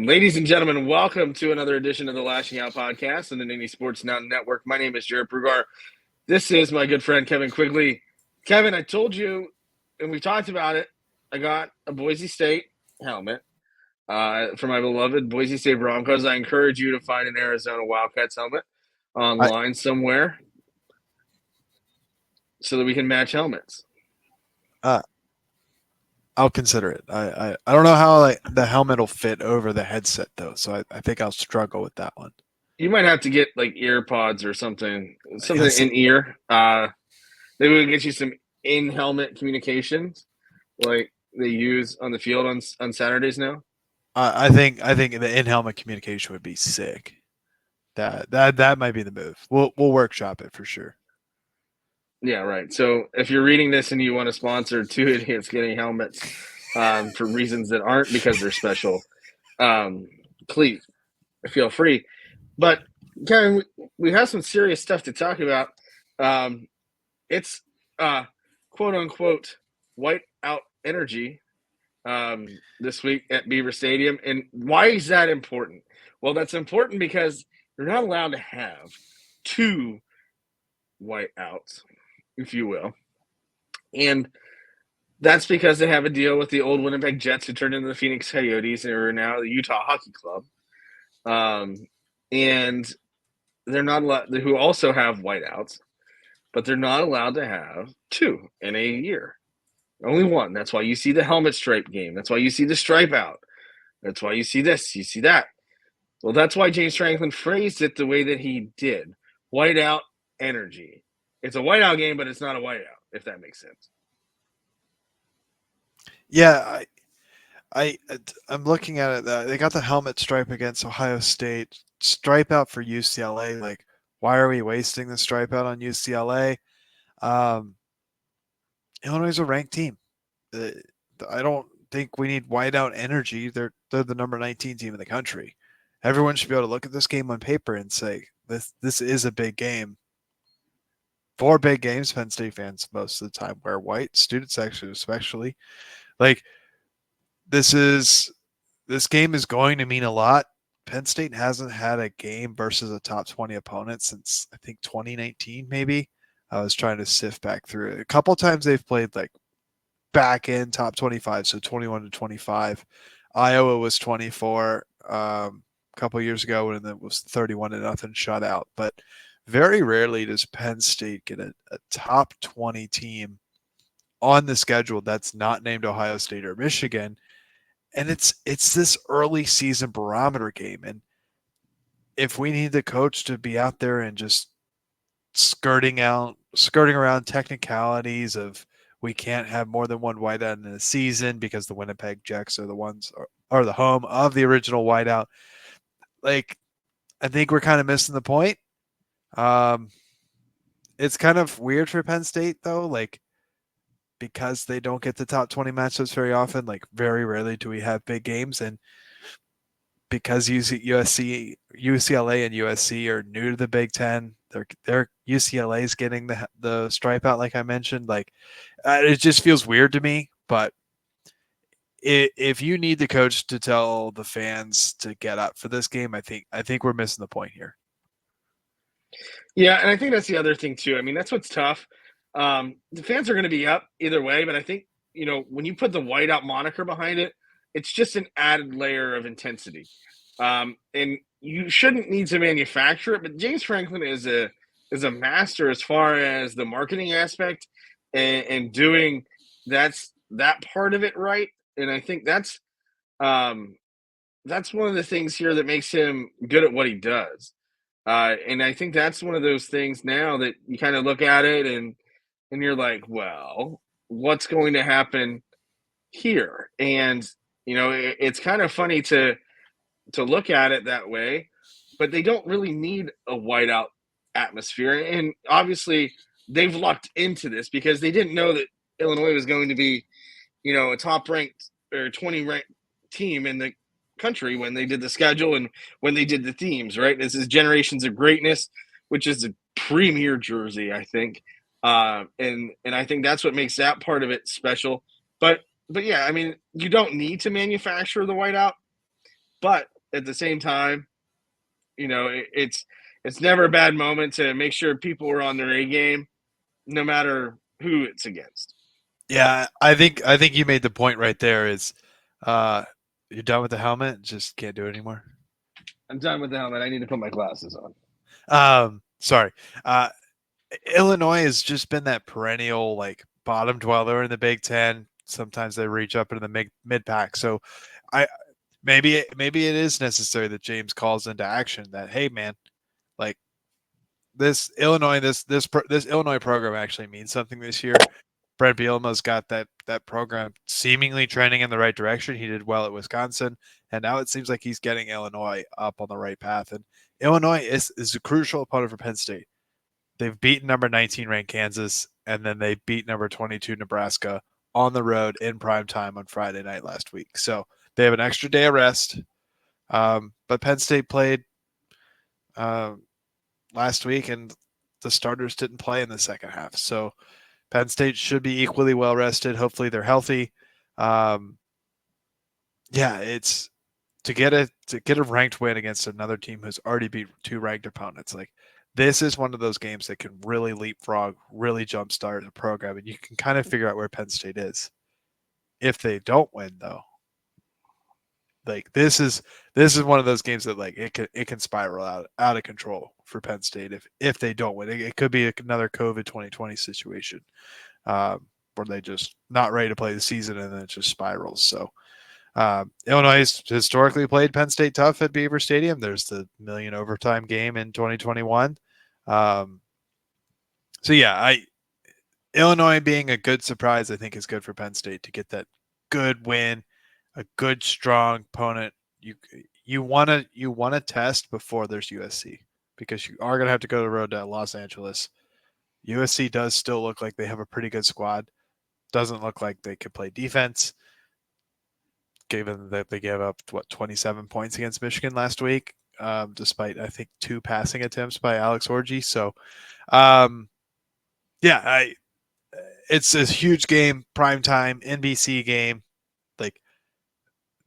Ladies and gentlemen, welcome to another edition of the Lashing Out Podcast on the Nittany Sports Now Network. My name is Jarrod Prugar. This is my good friend Kevin Quigley. Kevin, I told you, and we talked about it, I got a Boise State helmet for my beloved Boise State Broncos. I encourage you to find an Arizona Wildcats helmet online somewhere so that we can match helmets. I'll consider it. I don't know how the helmet will fit over the headset though, so I think I'll struggle with that one. You might have to get like ear pods or something Yes. in ear. Maybe we can get you some in-helmet communications like they use on the field on Saturdays now. I think the in-helmet communication would be sick. That might be the move. We'll workshop it for sure. Yeah, right. So if you're reading this and you want to sponsor Two Idiots Getting Helmets for reasons that aren't because they're special, please feel free. But Kevin, we have some serious stuff to talk about. It's quote unquote whiteout energy this week at Beaver Stadium. And why is that important? Well, that's important because you're not allowed to have two whiteouts, if you will. And that's because they have a deal with the old Winnipeg Jets who turned into the Phoenix Coyotes and are now the Utah Hockey Club. And they're not allowed, who also have whiteouts, but they're not allowed to have two in a year. Only one. That's why you see the helmet stripe game. That's why you see the stripe out. That's why you see this, you see that. Well, that's why James Franklin phrased it the way that he did. Whiteout energy. It's a whiteout game, but it's not a whiteout, if that makes sense. Yeah, I'm looking at it. They got the helmet stripe against Ohio State. Stripe out for UCLA. Like, why are we wasting the stripe out on UCLA? Illinois is a ranked team. I don't think we need whiteout energy. They're the number 19 team in the country. Everyone should be able to look at this game on paper and say this is a big game. 4 big games, Penn State fans most of the time wear white. Students actually, especially, like this game is going to mean a lot. Penn State hasn't had a game versus a top 20 opponent since I think 2019, maybe. I was trying to sift back through it. A couple times they've played like back in top 25, so 21-25. Iowa was 24 a couple years ago, and it was 31-0 shutout. But very rarely does Penn State get a top 20 team on the schedule that's not named Ohio State or Michigan. And it's this early season barometer game. And if we need the coach to be out there and just skirting around technicalities of we can't have more than one whiteout in a season because the Winnipeg Jets are the home of the original whiteout, like I think we're kind of missing the point. It's kind of weird for Penn State though, like because they don't get the top 20 matchups very often. Like very rarely do we have big games, and because UCLA and USC are new to the Big Ten, they're UCLA is getting the stripe out, like I mentioned. Like it just feels weird to me. But if you need the coach to tell the fans to get up for this game, I think we're missing the point here. Yeah, and I think that's the other thing too. I mean, that's what's tough. The fans are going to be up either way, but I think, when you put the whiteout moniker behind it, it's just an added layer of intensity. And you shouldn't need to manufacture it, but James Franklin is a master as far as the marketing aspect and doing that part of it right. And I think that's one of the things here that makes him good at what he does. And I think that's one of those things now that you kind of look at it and you're like, well, what's going to happen here? And, it's kind of funny to look at it that way, but they don't really need a whiteout atmosphere. And obviously they've lucked into this because they didn't know that Illinois was going to be, a top ranked or 20 ranked team in the country when they did the schedule and when they did the themes, right? This is Generations of Greatness, which is a premier jersey, I think. And I think that's what makes that part of it special. But yeah, I mean, you don't need to manufacture the whiteout, But at the same time, it's never a bad moment to make sure people are on their A game, no matter who it's against. Yeah, I think you made the point right there. Is you're done with the helmet? Just can't do it anymore. I'm done with the helmet. I need to put my glasses on. Sorry. Illinois has just been that perennial like bottom dweller in the Big Ten. Sometimes they reach up into the mid pack. So I maybe it is necessary that James calls into action that, hey man, like this Illinois Illinois program actually means something this year. Brett Bielema's got that program seemingly trending in the right direction. He did well at Wisconsin, and now it seems like he's getting Illinois up on the right path. And Illinois is a crucial opponent for Penn State. They've beaten number 19 ranked Kansas, and then they beat number 22 Nebraska on the road in prime time on Friday night last week. So they have an extra day of rest. But Penn State played last week, and the starters didn't play in the second half. So Penn State should be equally well rested. Hopefully they're healthy. It's to get a ranked win against another team who's already beat two ranked opponents. Like this is one of those games that can really leapfrog, really jumpstart a program, and you can kind of figure out where Penn State is. If they don't win, though, like this is one of those games that like it can spiral out of control for Penn State if they don't win. It could be another COVID 2020 situation where they just not ready to play the season and then it just spirals. So Illinois has historically played Penn State tough at Beaver Stadium. There's the million overtime game in 2021. Illinois being a good surprise, I think is good for Penn State to get that good win, a good strong opponent. You want to test before there's USC because you are going to have to go to the road to Los Angeles. USC does still look like they have a pretty good squad. Doesn't look like they could play defense, given that they gave up 27 points against Michigan last week, despite I think 2 passing attempts by Alex Orji. So, it's a huge game, primetime NBC game. Like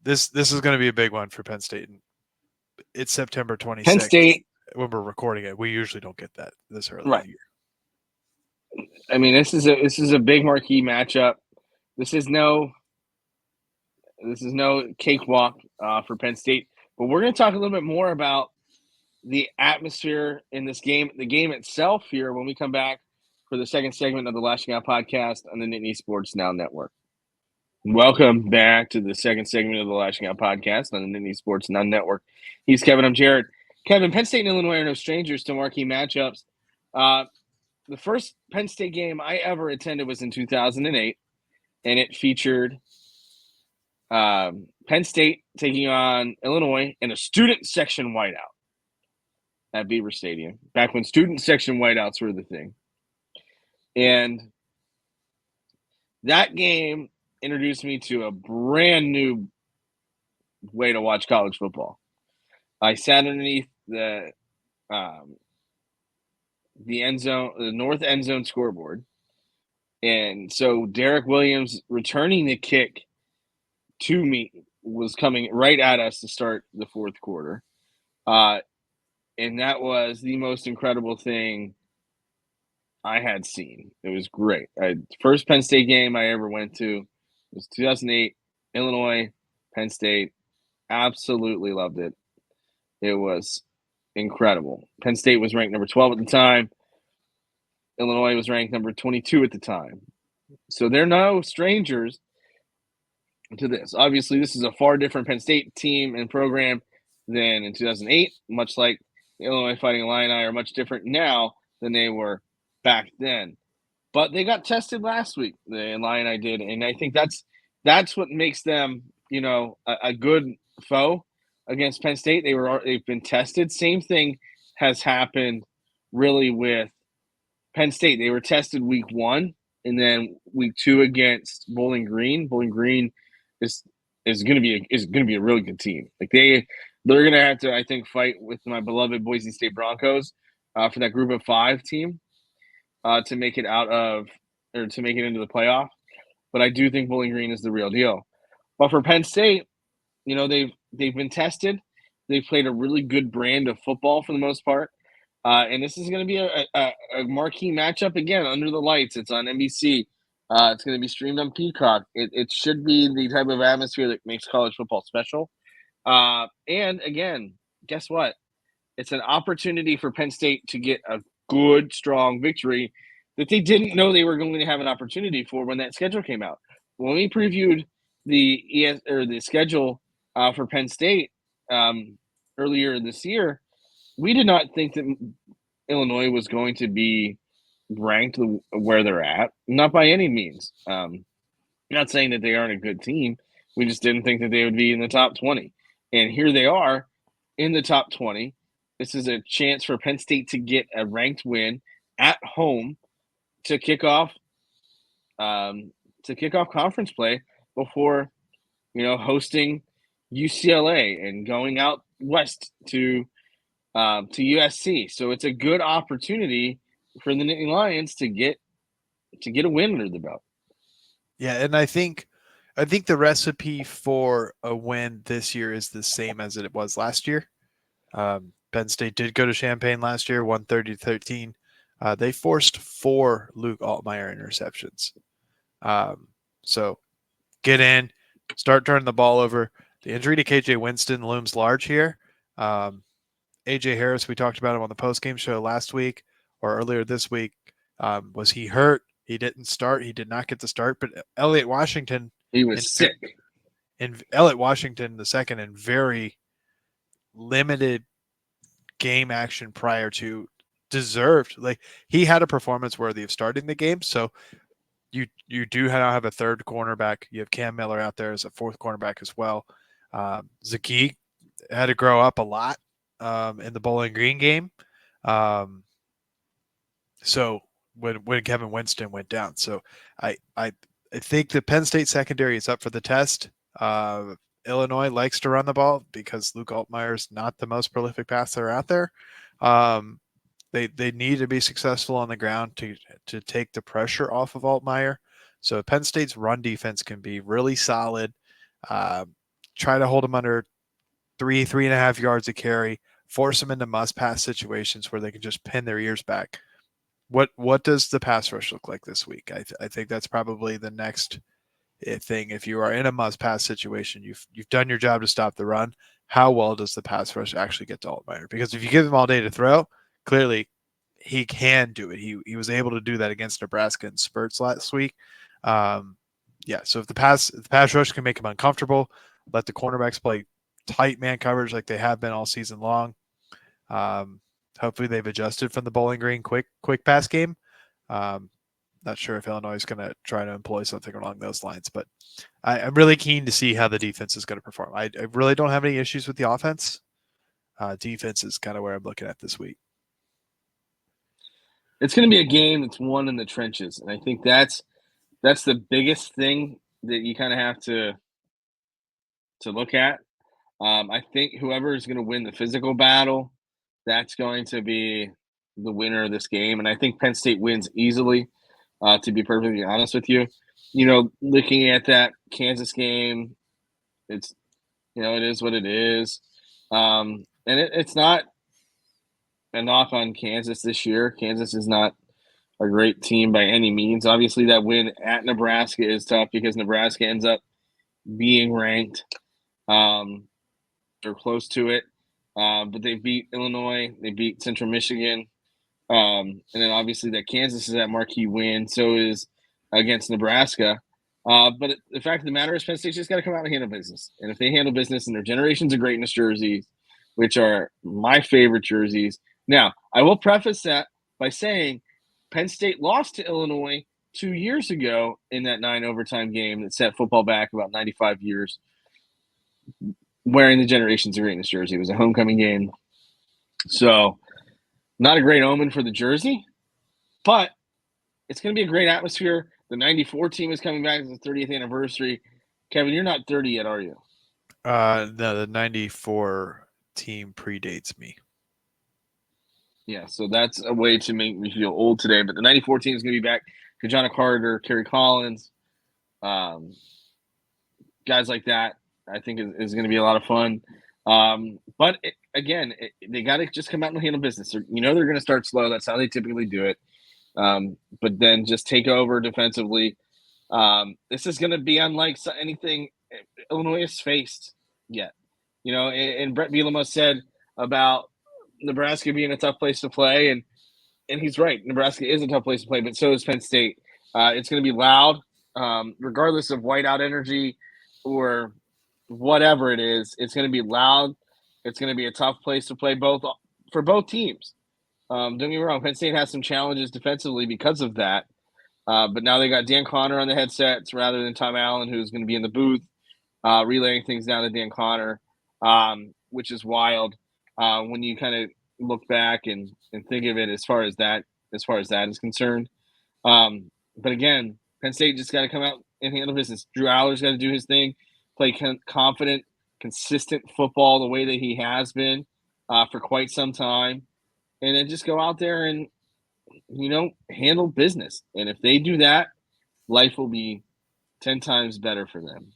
this is going to be a big one for Penn State. It's September 26th. Penn State, when we're recording it, we usually don't get that this early right. in the year. I mean, this is a big marquee matchup. This is no cakewalk for Penn State. But we're going to talk a little bit more about the atmosphere in this game, the game itself here when we come back for the second segment of the Lasching Out Podcast on the Nittany Sports Now Network. Welcome back to the second segment of the Lasching Out Podcast on the Nittany Sports Now Network. He's Kevin. I'm Jarrod. Kevin, Penn State and Illinois are no strangers to marquee matchups. The first Penn State game I ever attended was in 2008, and it featured Penn State taking on Illinois in a student section whiteout at Beaver Stadium, back when student section whiteouts were the thing. And that game introduced me to a brand new way to watch college football. I sat underneath the end zone, the north end zone scoreboard. And so Derek Williams returning the kick to me was coming right at us to start the fourth quarter. And that was the most incredible thing I had seen. It was great. First Penn State game I ever went to was 2008, Illinois, Penn State. Absolutely loved it. It was incredible. Penn State was ranked number 12 at the time. Illinois was ranked number 22 at the time. So they're no strangers to this. Obviously, this is a far different Penn State team and program than in 2008, much like the Illinois Fighting Illini are much different now than they were back then. But they got tested last week, the Illini did, and I think that's what makes them, a good foe against Penn State. They've been tested. Same thing has happened really with Penn State. They were tested week 1, and then week 2 against Bowling Green. Bowling Green is going to be a really good team. Like they're going to have to, I think, fight with my beloved Boise State Broncos for that Group of 5 team to make it to make it into the playoff. But I do think Bowling Green is the real deal. But for Penn State, they've they've been tested. They've played a really good brand of football for the most part. And this is going to be a marquee matchup again under the lights. It's on NBC. It's going to be streamed on Peacock. It should be the type of atmosphere that makes college football special. And again, guess what? It's an opportunity for Penn State to get a good, strong victory that they didn't know they were going to have an opportunity for when that schedule came out. When we previewed the schedule for Penn State earlier this year, we did not think that Illinois was going to be ranked where they're at. Not by any means. Not saying that they aren't a good team. We just didn't think that they would be in the top 20. And here they are in the top 20. This is a chance for Penn State to get a ranked win at home to kick off conference play before hosting UCLA and going out west to USC. So it's a good opportunity for the Nittany Lions to get a win under the belt. Yeah, and I think the recipe for a win this year is the same as it was last year. Penn State did go to Champaign last year, 130-13. They forced 4 Luke Altmaier interceptions. So get in, start turning the ball over. The injury to KJ Winston looms large here. AJ Harris, we talked about him on the postgame show last week or earlier this week. Was he hurt? He didn't start. He did not get to start. But Elliott Washington, he was sick. And Elliott Washington II in very limited game action prior to deserved. Like, he had a performance worthy of starting the game. So you do now have a third cornerback. You have Cam Miller out there as a fourth cornerback as well. Zaki had to grow up a lot in the Bowling Green game. So when Kevin Winston went down. So I think the Penn State secondary is up for the test. Illinois likes to run the ball because Luke Altmaier is not the most prolific passer out there. They need to be successful on the ground to take the pressure off of Altmaier. So Penn State's run defense can be really solid. Try to hold them under 3.5 yards a carry, force them into must-pass situations where they can just pin their ears back. What does the pass rush look like this week? I think that's probably the next thing. If you are in a must-pass situation, you've done your job to stop the run. How well does the pass rush actually get to Altmaier? Because if you give him all day to throw, clearly he can do it. He was able to do that against Nebraska in spurts last week. So if the pass rush can make him uncomfortable, let the cornerbacks play tight man coverage like they have been all season long. Hopefully they've adjusted from the Bowling Green quick pass game. Not sure if Illinois is going to try to employ something along those lines, but I'm really keen to see how the defense is going to perform. I really don't have any issues with the offense. Defense is kind of where I'm looking at this week. It's going to be a game that's won in the trenches, and I think that's the biggest thing that you kind of have to look at. I think whoever is going to win the physical battle, that's going to be the winner of this game, and I think Penn State wins easily. To be perfectly honest with you, looking at that Kansas game, it's it is what it is, and it's not a knock on Kansas this year. Kansas is not a great team by any means. Obviously, that win at Nebraska is tough because Nebraska ends up being ranked or close to it. But they beat Illinois. They beat Central Michigan. And then obviously that Kansas is that marquee win. So is against Nebraska. But the fact of the matter is Penn State's just got to come out and handle business. And if they handle business in their Generations of Greatness jerseys, which are my favorite jerseys. Now, I will preface that by saying Penn State lost to Illinois 2 years ago in that 9 overtime game that set football back about 95 years wearing the Generations of Greatness jersey. It was a homecoming game. So not a great omen for the jersey, but it's going to be a great atmosphere. The 94 team is coming back. It's the 30th anniversary. Kevin, you're not 30 yet, are you? No, the 94 team predates me. Yeah, so that's a way to make me feel old today. But the 94 team is going to be back. Kajana Carter, Kerry Collins, guys like that. I think is going to be a lot of fun. But they got to just come out and handle business. They're going to start slow. That's how they typically do it. But then just take over defensively. This is going to be unlike anything Illinois has faced yet. And Brett Bielema said about Nebraska being a tough place to play, and he's right. Nebraska is a tough place to play, but so is Penn State. It's going to be loud, regardless of whiteout energy or whatever it is. It's going to be loud. It's going to be a tough place to play for both teams. Don't get me wrong. Penn State has some challenges defensively because of that. But now they got Dan Connor on the headsets rather than Tom Allen, who's going to be in the booth relaying things down to Dan Connor, which is wild when you kind of look back and think of it as far as that is concerned. But again, Penn State just got to come out and handle business. Drew Aller's got to do his thing, play confident, consistent football the way that he has been for quite some time, and then just go out there and handle business. And if they do that, life will be 10 times better for them.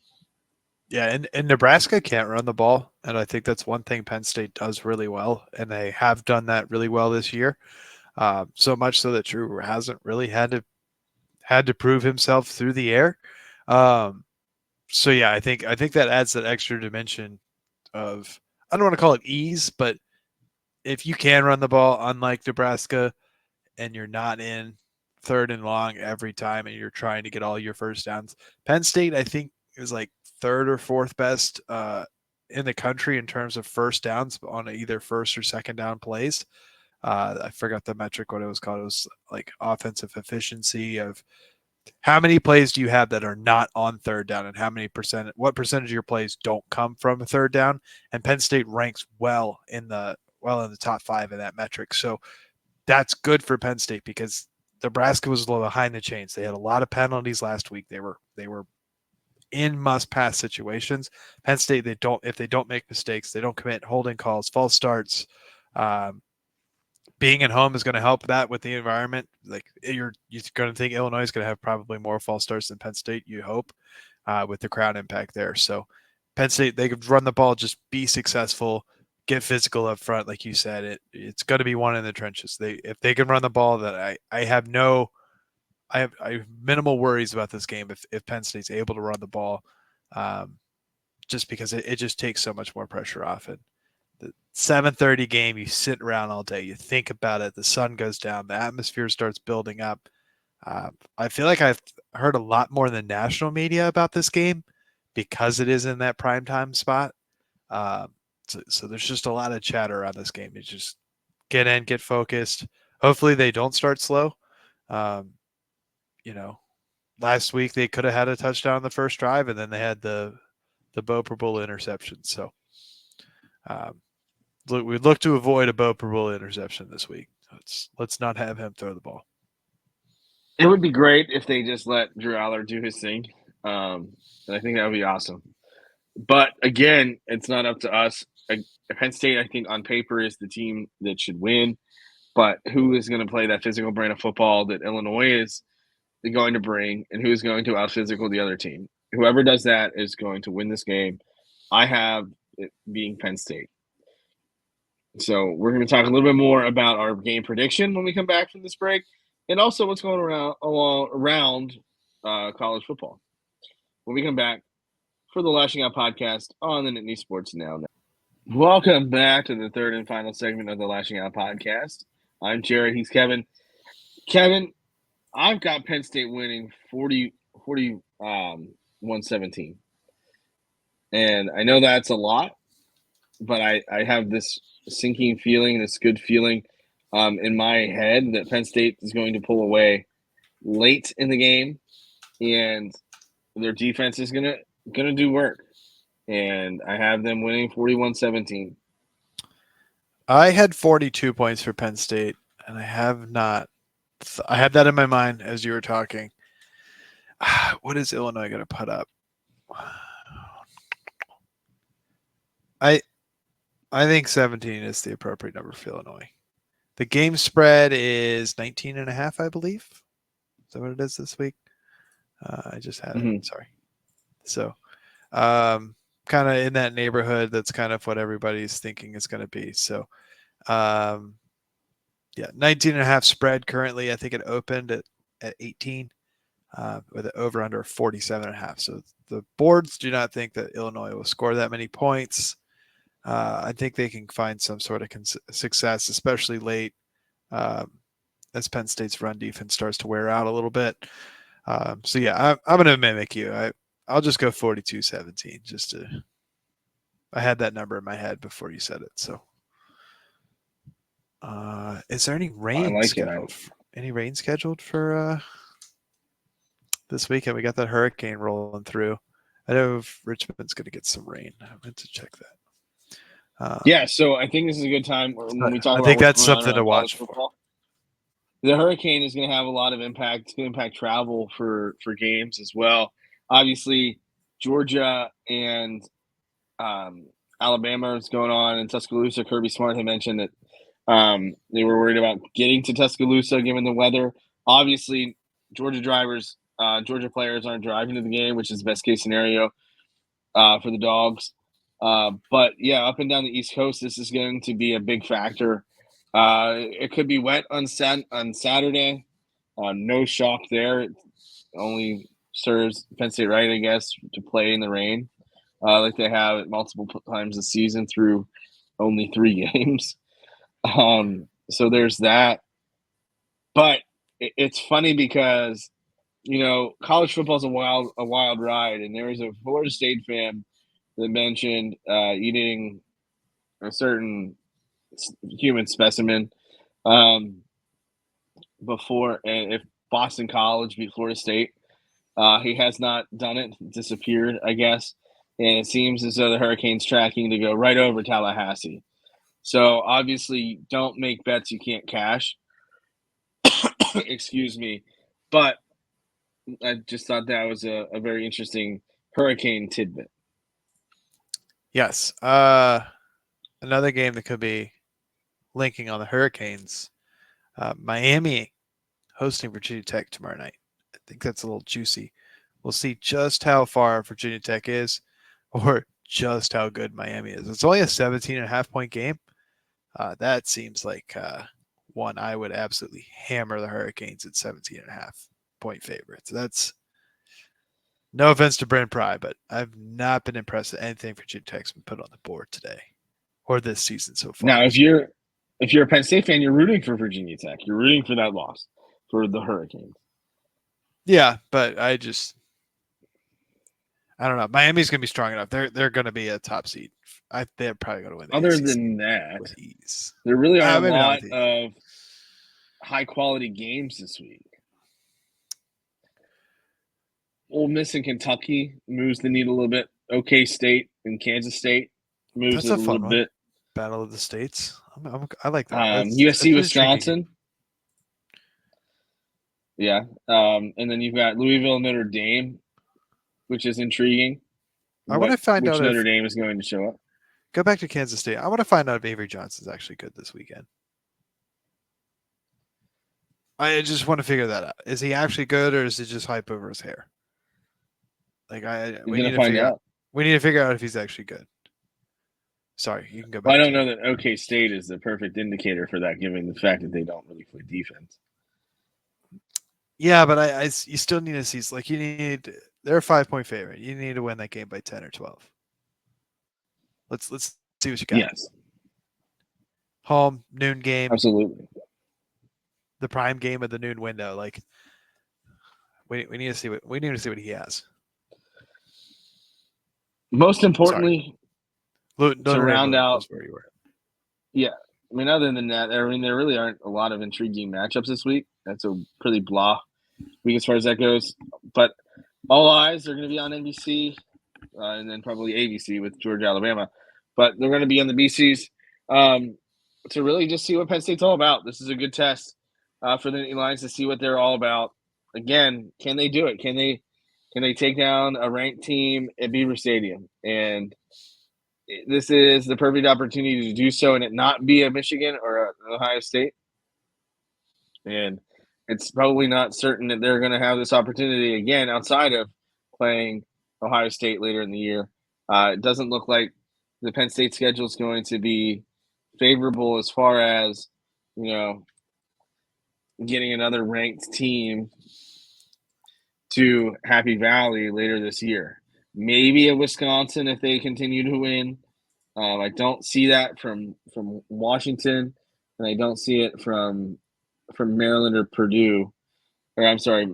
Yeah, and Nebraska can't run the ball, and I think that's one thing Penn State does really well, and they have done that really well this year. So much so that Drew hasn't really had to prove himself through the air. So yeah, I think that adds that extra dimension of, I don't want to call it ease, but if you can run the ball, unlike Nebraska, and you're not in 3rd and long every time, and you're trying to get all your first downs, Penn State I think is like 3rd or 4th best in the country in terms of first downs on either first or second down plays. I forgot the metric, what it was called. It was like offensive efficiency of how many plays do you have that are not on 3rd down, and what percentage of your plays don't come from a 3rd down. And Penn State ranks well in the top 5 in that metric. So that's good for Penn State because Nebraska was a little behind the chains. They had a lot of penalties last week. They were in must-pass situations. Penn State, if they don't make mistakes, they don't commit holding calls, false starts. Being at home is going to help that with the environment. Like you're going to think Illinois is going to have probably more false starts than Penn State, you hope, with the crowd impact there. So Penn State, they could run the ball, just be successful, get physical up front, like you said. It's going to be one in the trenches. If they can run the ball, that I have minimal worries about this game if Penn State's able to run the ball, just because it just takes so much more pressure off it. The 7:30 game, you sit around all day, you think about it, the sun goes down, the atmosphere starts building up. I feel like I've heard a lot more in the national media about this game because it is in that primetime spot. So there's just a lot of chatter on this game. You just get in, get focused. Hopefully they don't start slow. Last week they could have had a touchdown on the first drive, and then they had the Bo Prabula interception. So we look to avoid a Bo Prabula interception this week. Let's not have him throw the ball. It would be great if they just let Drew Aller do his thing. And I think that would be awesome. But again, it's not up to us. Penn State, I think, on paper is the team that should win. But who is going to play that physical brand of football that Illinois is going to bring, and who is going to out-physical the other team? Whoever does that is going to win this game. I have it being Penn State. So we're going to talk a little bit more about our game prediction when we come back from this break, and also what's going around college football when we come back for the Lashing Out Podcast on the Nittany Sports Now Network. Welcome back to the third and final segment of the Lashing Out Podcast. I'm Jarrod. He's Kevin. Kevin, I've got Penn State winning 41-17. And I know that's a lot, but I have this sinking feeling, this good feeling in my head that Penn State is going to pull away late in the game, and their defense is gonna do work. And I have them winning 41-17. I had 42 points for Penn State, and I have not. I had that in my mind as you were talking. What is Illinois going to put up? I think 17 is the appropriate number for Illinois. The game spread is 19.5, I believe. Is that what it is this week? I just had it. Sorry. So, kind of in that neighborhood. That's kind of what everybody's thinking is going to be. So, yeah, 19.5 spread currently. I think it opened at 18 with an over under 47.5. So the boards do not think that Illinois will score that many points. I think they can find some sort of success, especially late as Penn State's run defense starts to wear out a little bit. So yeah, I'm going to mimic you. I'll just go 42-17 just to. I had that number in my head before you said it. So, is there any rain scheduled? Any rain scheduled for this weekend? We got that hurricane rolling through. I know Richmond's going to get some rain. I meant to check that. Yeah, so I think this is a good time when we talk about. I think that's something to watch for. The hurricane is going to have a lot of impact. It's going to impact travel for games as well. Obviously, Georgia and Alabama is going on in Tuscaloosa. Kirby Smart had mentioned that they were worried about getting to Tuscaloosa given the weather. Obviously, Georgia players aren't driving to the game, which is the best case scenario for the Dogs. But yeah, up and down the East Coast, this is going to be a big factor. It could be wet on Saturday. No shock there. It only serves Penn State right, I guess, to play in the rain, like they have multiple times this season through only 3 games. So there's that. But it's funny because, college football is a wild ride, and there was a Florida State fan that mentioned eating a certain human specimen before, and if Boston College beat Florida State, he has not done it. Disappeared, I guess, and it seems as though the Hurricanes tracking to go right over Tallahassee. So obviously, don't make bets you can't cash. Excuse me, but I just thought that was a very interesting hurricane tidbit. Yes, another game that could be linking on the Hurricanes. Miami hosting Virginia Tech tomorrow night. I think that's a little juicy. We'll see just how far Virginia Tech is or just how good Miami is. It's only a 17.5 point game. That seems like one I would absolutely hammer the Hurricanes at 17.5 point favorites. That's no offense to Brent Pry, but I've not been impressed with anything Virginia Tech's been put on the board today or this season so far. Now, if you're a Penn State fan, you're rooting for Virginia Tech. You're rooting for that loss for the Hurricanes. Yeah, but I don't know. Miami's going to be strong enough. They're going to be a top seed. They're probably going to win. Other than that, with ease. There really are a lot of high quality games this week. Ole Miss and Kentucky moves the needle a little bit. OK State and Kansas State moves it a little bit. Battle of the States. I like that. USC Wisconsin. Yeah. And then you've got Louisville Notre Dame, which is intriguing. I want to find out if Notre Dame is going to show up. Go back to Kansas State. I want to find out if Avery Johnson's actually good this weekend. I just want to figure that out. Is he actually good, or is it just hype over his hair? Like we need to find out. We need to figure out if he's actually good. Sorry, you can go back. Well, I don't know that OK State is the perfect indicator for that, given the fact that they don't really play defense. Yeah, but you still need to see. Like they're a 5-point favorite. You need to win that game by 10 or 12. Let's see what you got. Yes. Home noon game. Absolutely. The prime game of the noon window. Like we need to see what he has. Most importantly, to round out where you were. Yeah. I mean, other than that, there really aren't a lot of intriguing matchups this week. That's a pretty blah week as far as that goes. But all eyes are going to be on NBC and then probably ABC with Georgia, Alabama. But they're going to be on the BCs to really just see what Penn State's all about. This is a good test for the Nittany Lions to see what they're all about. Again, can they do it? Can they take down a ranked team at Beaver Stadium? And this is the perfect opportunity to do so and it not be a Michigan or an Ohio State. And it's probably not certain that they're going to have this opportunity again outside of playing Ohio State later in the year. It doesn't look like the Penn State schedule is going to be favorable as far as, getting another ranked team to Happy Valley later this year. Maybe at Wisconsin if they continue to win. I don't see that from Washington, and I don't see it from Maryland or Purdue. Or I'm sorry,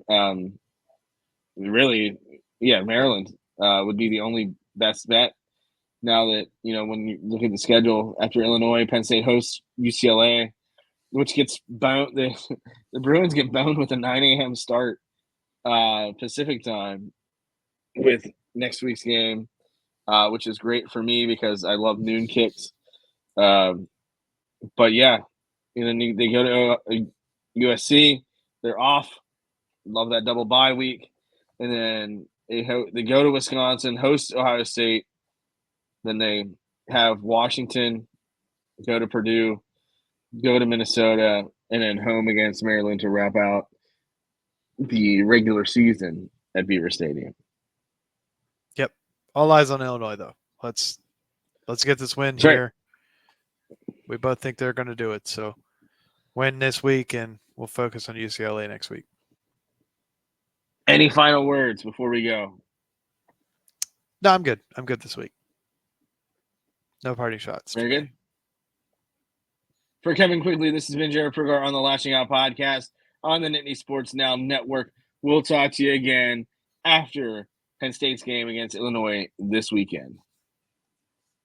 really, yeah, Maryland would be the only best bet. Now that, when you look at the schedule, after Illinois, Penn State hosts UCLA, which gets boned. The Bruins get boned with a 9 a.m. start Pacific time with next week's game, which is great for me because I love noon kicks. But yeah, and then they go to USC. They're off. Love that double bye week. And then they go to Wisconsin, host Ohio State. Then they have Washington, go to Purdue, go to Minnesota, and then home against Maryland to wrap out the regular season at Beaver Stadium. Yep. All eyes on Illinois, though. Let's get this win That's here. Right. We both think they're going to do it. So win this week, and we'll focus on UCLA next week. Any final words before we go? No, I'm good. I'm good this week. No party shots. Very good. For Kevin Quigley, this has been Jarrod Prugar on the Lasching Out Podcast on the Nittany Sports Now Network. We'll talk to you again after Penn State's game against Illinois this weekend.